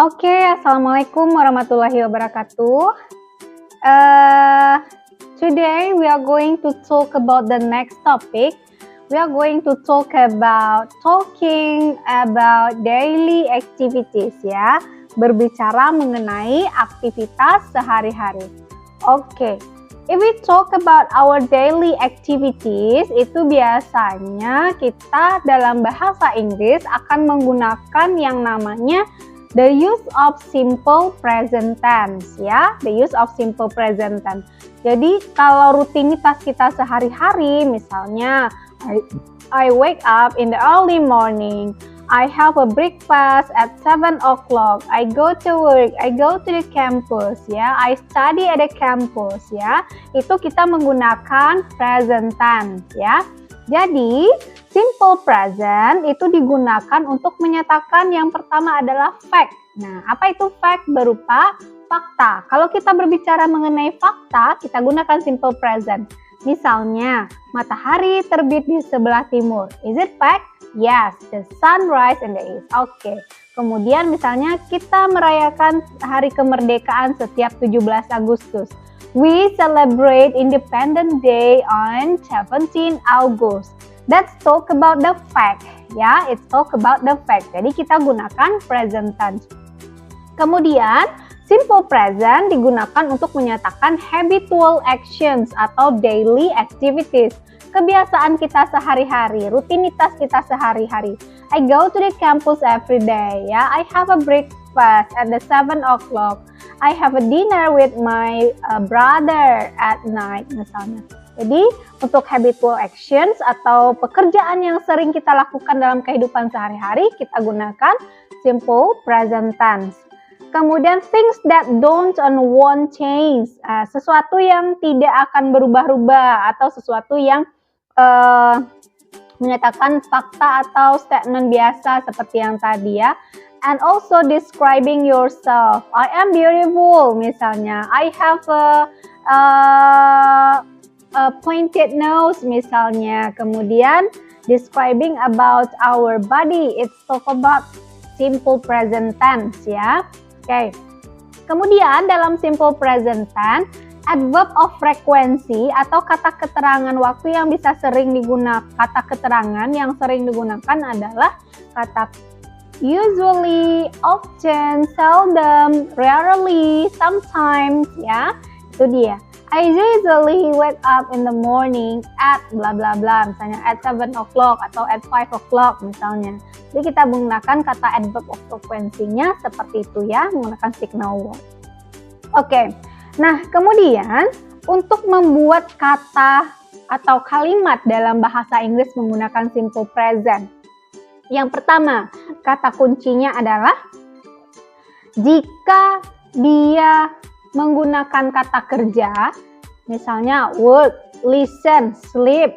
Oke, Assalamualaikum warahmatullahi wabarakatuh. Today we are going to talk about the next topic. We are going to talk about daily activities ya. Berbicara mengenai aktivitas sehari-hari. Oke. If we talk about our daily activities, itu biasanya kita dalam bahasa Inggris akan menggunakan yang namanya the use of simple present tense ya, the use of simple present tense. Jadi kalau rutinitas kita sehari-hari, misalnya I wake up in the early morning, I have a breakfast at 7 o'clock, I go to work, I go to the campus ya, I study at the campus ya. Itu kita menggunakan present tense ya. Jadi, simple present itu digunakan untuk menyatakan yang pertama adalah fact. Nah, apa itu fact? Berupa fakta. Kalau kita berbicara mengenai fakta, kita gunakan simple present. Misalnya, matahari terbit di sebelah timur. Is it fact? Yes, the sun rise in the east. Oke. Kemudian misalnya kita merayakan hari kemerdekaan setiap 17 Agustus. We celebrate Independence Day on 17 August. Let's talk about the fact. Ya, it's talk about the fact. Jadi kita gunakan present tense. Kemudian, simple present digunakan untuk menyatakan habitual actions atau daily activities. Kebiasaan kita sehari-hari, rutinitas kita sehari-hari. I go to the campus every day. Ya, I have a breakfast at the 7 o'clock. I have a dinner with my brother at night misalnya. Jadi untuk habitual actions atau pekerjaan yang sering kita lakukan dalam kehidupan sehari-hari, kita gunakan simple present tense. Kemudian things that don't and won't change, sesuatu yang tidak akan berubah-ubah atau sesuatu yang menyatakan fakta atau statement biasa seperti yang tadi ya. And also describing yourself. I am beautiful misalnya. I have a pointed nose misalnya. Kemudian describing about our body. It's talk about simple present tense ya. Oke. Kemudian dalam simple present tense, adverb of frequency atau kata keterangan waktu yang bisa sering digunakan, kata keterangan yang sering digunakan adalah kata usually, often, seldom, rarely, sometimes ya. Itu dia. I usually wake up in the morning at bla bla bla, misalnya at 7 o'clock atau at 5 o'clock misalnya. Jadi kita menggunakan kata adverb of frequency-nya seperti itu ya, menggunakan signal word. Oke. Nah, kemudian untuk membuat kata atau kalimat dalam bahasa Inggris menggunakan simple present. Yang pertama, kata kuncinya adalah jika dia menggunakan kata kerja, misalnya work, listen, sleep,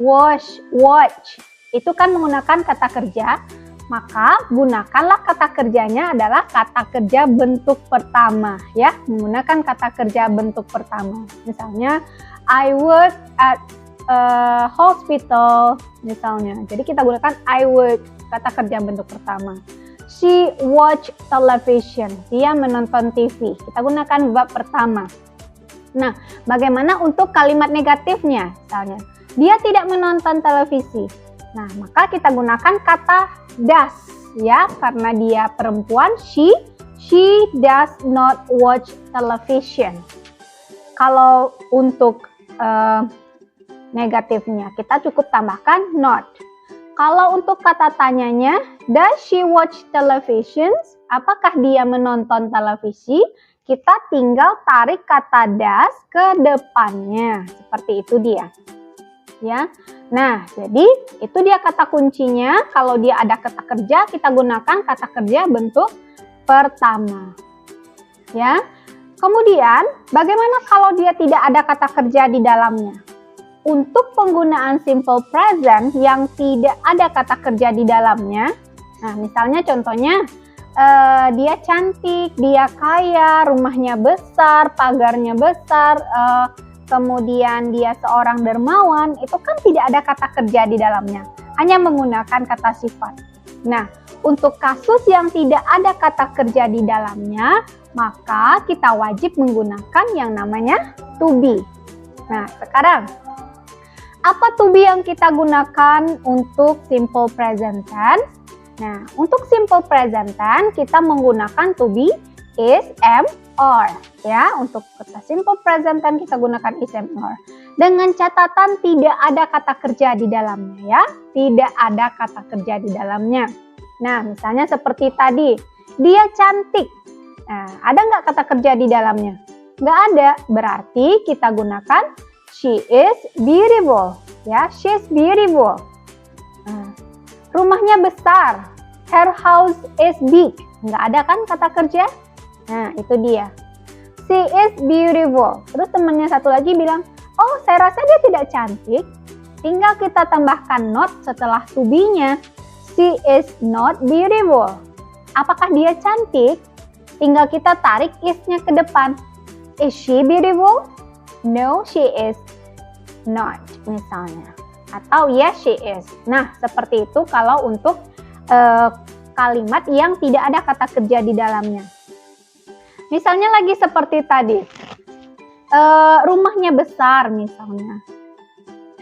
wash, watch, itu kan menggunakan kata kerja, maka gunakanlah kata kerjanya adalah kata kerja bentuk pertama ya, menggunakan kata kerja bentuk pertama. Misalnya I work at a hospital misalnya. Jadi kita gunakan I work, kata kerja bentuk pertama. She watch television. Dia menonton TV. Kita gunakan verb pertama. Nah, bagaimana untuk kalimat negatifnya? Misalnya, dia tidak menonton televisi. Nah, maka kita gunakan kata does ya, karena dia perempuan. She does not watch television. Kalau untuk negatifnya, kita cukup tambahkan not. Kalau untuk kata tanyanya, does she watch television? Apakah dia menonton televisi? Kita tinggal tarik kata does ke depannya. Seperti itu dia. Ya. Nah, jadi itu dia kata kuncinya. Kalau dia ada kata kerja, kita gunakan kata kerja bentuk pertama. Ya. Kemudian, bagaimana kalau dia tidak ada kata kerja di dalamnya? Untuk penggunaan simple present yang tidak ada kata kerja di dalamnya, nah misalnya contohnya dia cantik, dia kaya, rumahnya besar, pagarnya besar, kemudian dia seorang dermawan, itu kan tidak ada kata kerja di dalamnya, hanya menggunakan kata sifat. Nah, Untuk kasus yang tidak ada kata kerja di dalamnya, maka kita wajib menggunakan yang namanya to be. Nah, sekarang apa to be yang kita gunakan untuk simple present tense? Nah, untuk simple present tense kita menggunakan to be, is, am, or. Ya, untuk kata simple present tense kita gunakan is, am, or. Dengan catatan tidak ada kata kerja di dalamnya ya. Tidak ada kata kerja di dalamnya. Nah, misalnya seperti tadi, dia cantik. Nah, ada nggak kata kerja di dalamnya? Nggak ada, berarti kita gunakan she is beautiful. Ya, she is beautiful. Nah, rumahnya besar. Her house is big. Nggak ada kan kata kerja? Nah, itu dia. She is beautiful. Terus temannya satu lagi bilang, oh saya rasa dia tidak cantik. Tinggal kita tambahkan not setelah to be-nya. She is not beautiful. Apakah dia cantik? Tinggal kita tarik is-nya ke depan. Is she beautiful? No, she is not, misalnya. Atau yes, she is. Nah, seperti itu kalau untuk kalimat yang tidak ada kata kerja di dalamnya. Misalnya lagi seperti tadi. Rumahnya besar misalnya.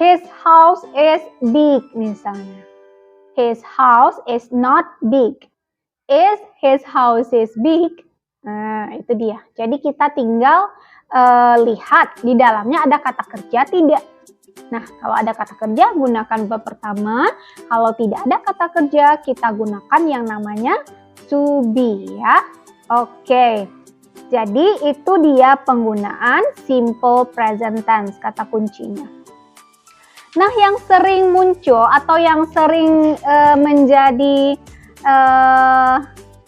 His house is big misalnya. His house is not big. Is his house is big? Nah, itu dia. Jadi kita tinggal lihat di dalamnya ada kata kerja tidak. Nah, kalau ada kata kerja gunakan verb pertama. Kalau tidak ada kata kerja kita gunakan yang namanya to be ya. Oke. Jadi itu dia penggunaan simple present tense kata kuncinya. Nah, yang sering muncul atau yang sering menjadi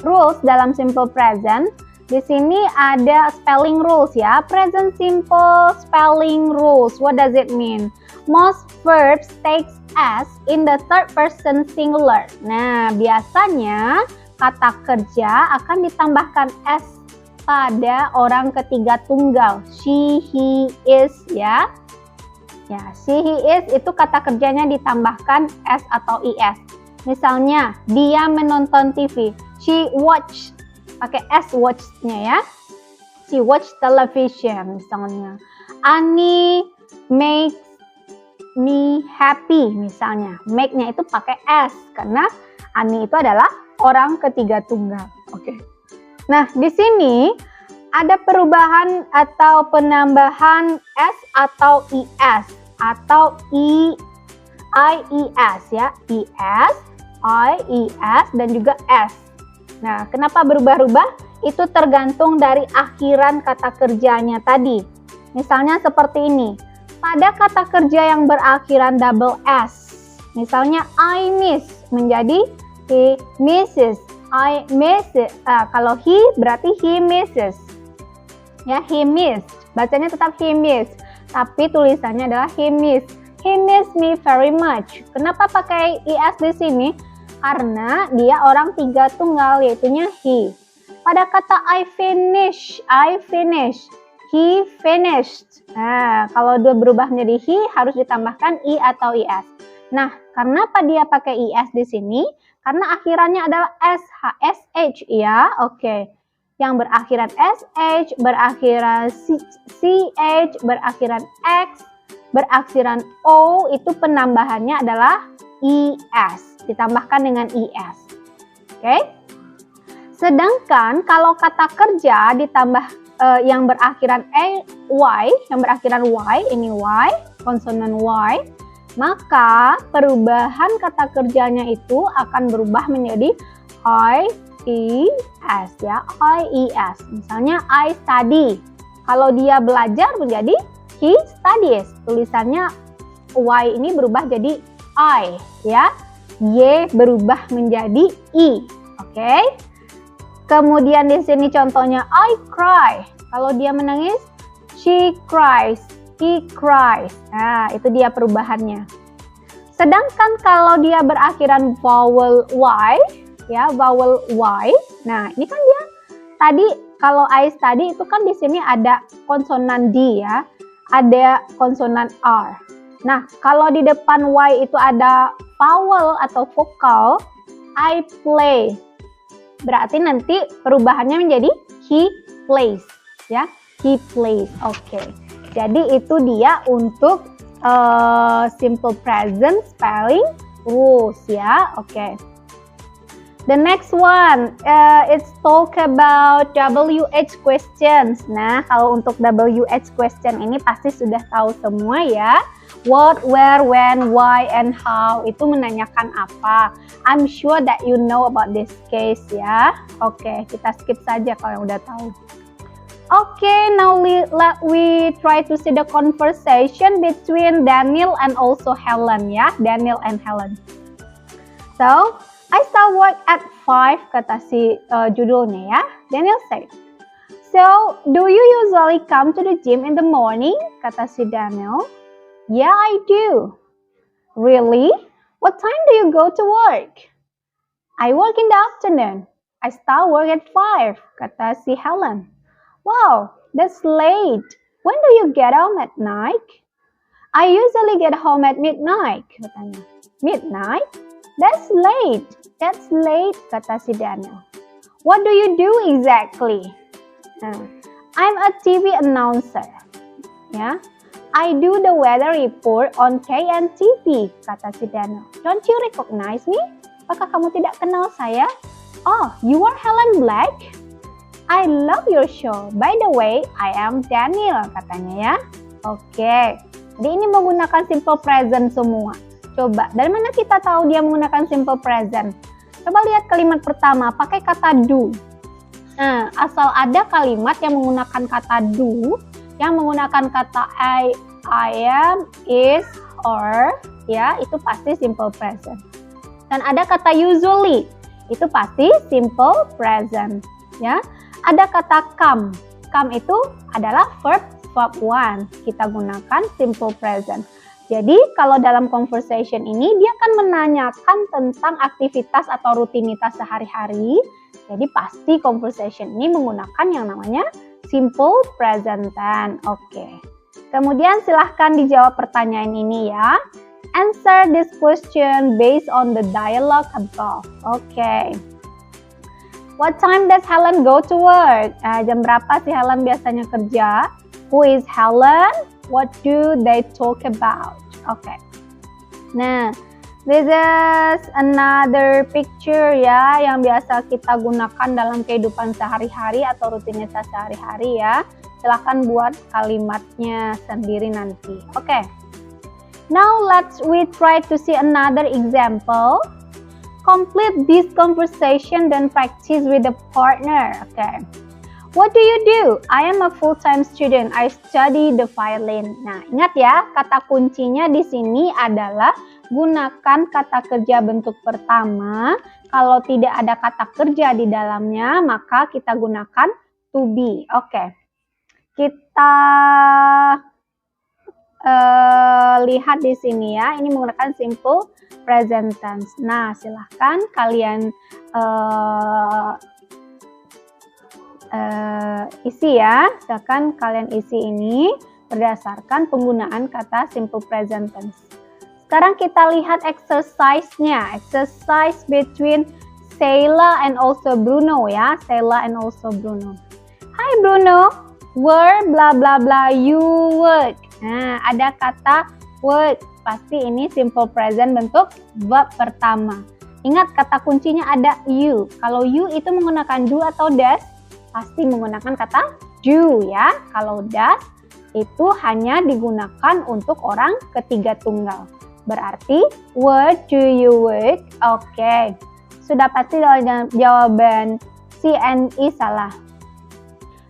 rules dalam simple present, di sini ada spelling rules ya. Present simple spelling rules. What does it mean? Most verbs takes s in the third person singular. Nah, biasanya kata kerja akan ditambahkan s pada orang ketiga tunggal. She, he, is ya. Ya, she, he, is itu kata kerjanya ditambahkan s atau is. Misalnya, dia menonton TV. She watched, pakai s watch-nya ya. She watched television misalnya. Annie makes me happy misalnya. Make-nya itu pakai s karena Annie itu adalah orang ketiga tunggal. Oke. Nah, di sini ada perubahan atau penambahan s atau is atau ies ya. Is, ies dan juga s. Nah, kenapa berubah-ubah? Itu tergantung dari akhiran kata kerjanya tadi. Misalnya seperti ini. Pada kata kerja yang berakhiran double s, misalnya I miss menjadi he misses. I miss it. Kalau he berarti he misses. Ya, he missed. Bacanya tetap he missed, tapi tulisannya adalah he missed. He missed me very much. Kenapa pakai is di sini? Karena dia orang tiga tunggal, yaitunya he. Pada kata I finish, he finished. Nah, kalau dia berubah menjadi he harus ditambahkan i atau is. Nah, kenapa dia pakai is di sini? Karena akhirannya adalah sh ya. Oke. Yang berakhiran sh, berakhiran ch, berakhiran x, berakhiran o itu penambahannya adalah is. Ditambahkan dengan is. Oke. Sedangkan kalau kata kerja ditambah yang berakhiran y, yang berakhiran y, ini y, konsonan y, maka perubahan kata kerjanya itu akan berubah menjadi ies ya, ies. Misalnya I study. Kalau dia belajar menjadi he studies. Tulisannya y ini berubah jadi I ya. Y berubah menjadi i. Oke. Kemudian di sini contohnya I cry. Kalau dia menangis, she cries. He cries. Nah, itu dia perubahannya. Sedangkan kalau dia berakhiran vowel y, ya, vowel y. Nah, ini kan dia tadi kalau I study itu kan di sini ada konsonan D ya, ada konsonan R. Nah, kalau di depan y itu ada vowel atau vokal, I play. Berarti nanti perubahannya menjadi he plays, ya. He plays. Oke. Jadi itu dia untuk simple present spelling rules, ya. Oke. The next one, it's talk about WH questions. Nah, kalau untuk WH question ini pasti sudah tahu semua ya. What, where, when, why, and how. Itu menanyakan apa. I'm sure that you know about this case ya. Oke, kita skip saja kalau yang udah tahu. Okay, now let we try to see the conversation between Daniel and also Helen ya. Daniel and Helen. So, I start work at 5, kata si judulnya ya. Daniel said, so, do you usually come to the gym in the morning? Kata si Daniel. Yeah, I do. Really? What time do you go to work? I work in the afternoon. I start work at 5, kata si Helen. Wow, that's late. When do you get home at night? I usually get home at midnight, katanya. Midnight? That's late. That's late, kata si Daniel. What do you do exactly? I'm a TV announcer. Ya, I do the weather report on KNTV, kata si Daniel. Don't you recognize me? Apakah kamu tidak kenal saya? Oh, you are Helen Black? I love your show. By the way, I am Daniel, katanya ya. Oke, jadi ini menggunakan simple present semua. Coba, dari mana kita tahu dia menggunakan simple present? Coba lihat kalimat pertama, pakai kata do. Nah, asal ada kalimat yang menggunakan kata do, yang menggunakan kata I am, is, or, ya, itu pasti simple present. Dan ada kata usually, itu pasti simple present, ya. Ada kata come. Come itu adalah verb 1. Kita gunakan simple present. Jadi kalau dalam conversation ini dia akan menanyakan tentang aktivitas atau rutinitas sehari-hari. Jadi pasti conversation ini menggunakan yang namanya simple present tense. Oke. Kemudian silahkan dijawab pertanyaan ini ya. Answer this question based on the dialogue above. Oke. What time does Helen go to work? Jam berapa sih Helen biasanya kerja? Who is Helen? What do they talk about? Okay. Nah, this is another picture ya yang biasa kita gunakan dalam kehidupan sehari-hari atau rutinitas sehari-hari ya. Silahkan buat kalimatnya sendiri nanti. Okay. Now we try to see another example. Complete this conversation then practice with a partner. Okay. What do you do? I am a full-time student. I study the violin. Nah, ingat ya, kata kuncinya di sini adalah gunakan kata kerja bentuk pertama. Kalau tidak ada kata kerja di dalamnya, maka kita gunakan to be. Oke. Kita lihat di sini ya. Ini menggunakan simple present tense. Nah, silahkan kalian isi ya, silakan kalian isi ini berdasarkan penggunaan kata simple present tense. Sekarang kita lihat exercise-nya, exercise between Sheila and also Bruno ya, Sheila and also Bruno. Hi Bruno, where bla bla bla you work. Nah, ada kata work, pasti ini simple present bentuk verb pertama. Ingat kata kuncinya ada you. Kalau you itu menggunakan do atau does? Pasti menggunakan kata do ya. Kalau does itu hanya digunakan untuk orang ketiga tunggal. Berarti where do you work? Oke. Sudah pasti jawaban C and E salah.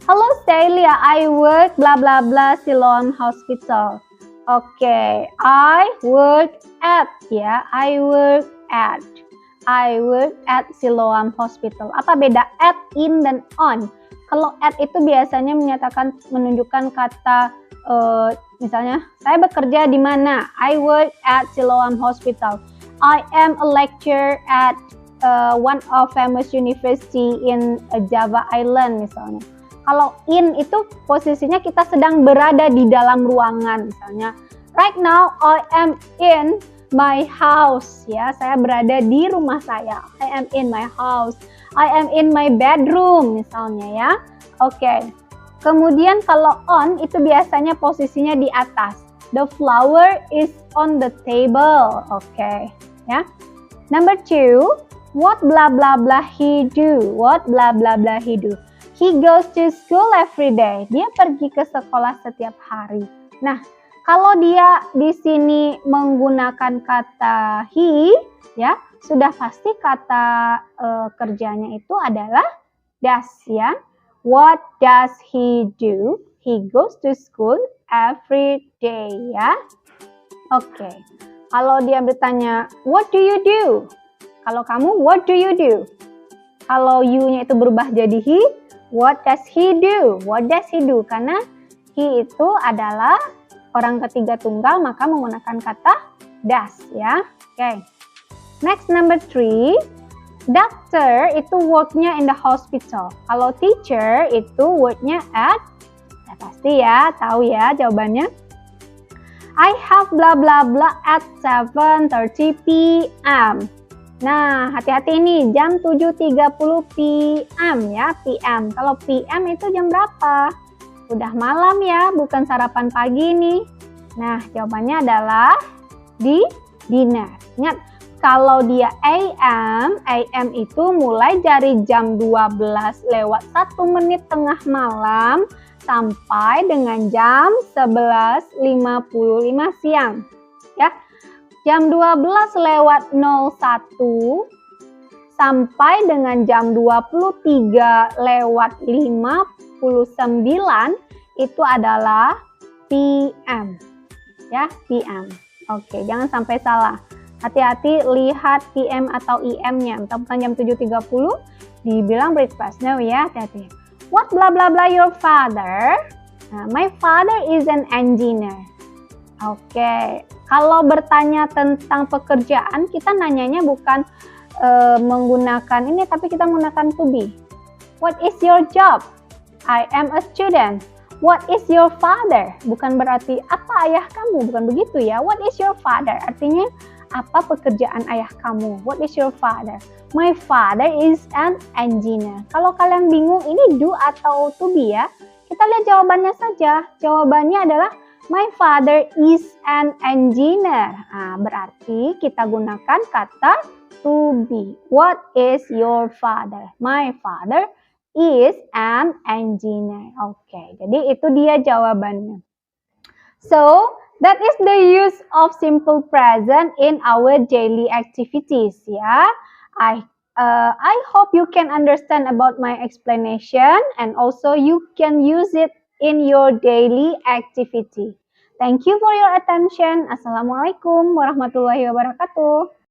Hello Celia, I work bla bla bla Siloam Hospital. Oke, I work at ya. I work at Siloam Hospital. Apa beda at, in, dan on? Kalau at itu biasanya menunjukkan kata misalnya saya bekerja di mana? I work at Siloam Hospital. I am a lecturer at one of famous university in Java Island misalnya. Kalau in itu posisinya kita sedang berada di dalam ruangan misalnya. Right now I am in my house ya, saya berada di rumah saya. I am in my house. I am in my bedroom misalnya ya. Oke. Kemudian kalau on itu biasanya posisinya di atas. The flower is on the table. Oke, ya. Number 2, what blah blah blah he do? What blah blah blah he do? He goes to school every day. Dia pergi ke sekolah setiap hari. Nah, kalau dia di sini menggunakan kata he, ya, sudah pasti kata kerjanya itu adalah does ya. What does he do? He goes to school every day ya. Oke. Kalau dia bertanya, what do you do? Kalau kamu, what do you do? Kalau you-nya itu berubah jadi he, what does he do? What does he do? Karena he itu adalah orang ketiga tunggal, maka menggunakan kata does ya. Oke. Next, number 3. Doctor itu work-nya in the hospital. Kalau teacher itu work-nya at, ya pasti ya, tahu ya jawabannya. I have blah blah blah at 7:30 p.m. Nah, hati-hati nih, jam 7:30 p.m. ya, p.m. Kalau p.m. itu jam berapa? Udah malam ya, bukan sarapan pagi nih. Nah, jawabannya adalah di dinner. Ingat, kalau dia AM itu mulai dari jam 12 lewat 1 menit tengah malam sampai dengan jam 11.55 siang. Ya, jam 12 lewat 01 sampai dengan jam 23 lewat 59 itu adalah PM. Ya, PM. Oke, jangan sampai salah. Hati-hati lihat PM atau IM-nya. Bukan jam 7.30 dibilang breakfast. No ya, hati-hati. What blah blah blah your father? Nah, my father is an engineer. Oke. Kalau bertanya tentang pekerjaan, kita nanyanya bukan menggunakan ini, tapi kita menggunakan to be. What is your job? I am a student. What is your father? Bukan berarti apa ayah kamu, bukan begitu ya. What is your father? Artinya apa pekerjaan ayah kamu? What is your father? My father is an engineer. Kalau kalian bingung ini do atau to be ya, kita lihat jawabannya saja. Jawabannya adalah my father is an engineer. Nah, berarti kita gunakan kata to be. What is your father? My father is an engineer. Oke, jadi itu dia jawabannya. So, that is the use of simple present in our daily activities ya. I hope you can understand about my explanation and also you can use it in your daily activity. Thank you for your attention. Assalamualaikum warahmatullahi wabarakatuh.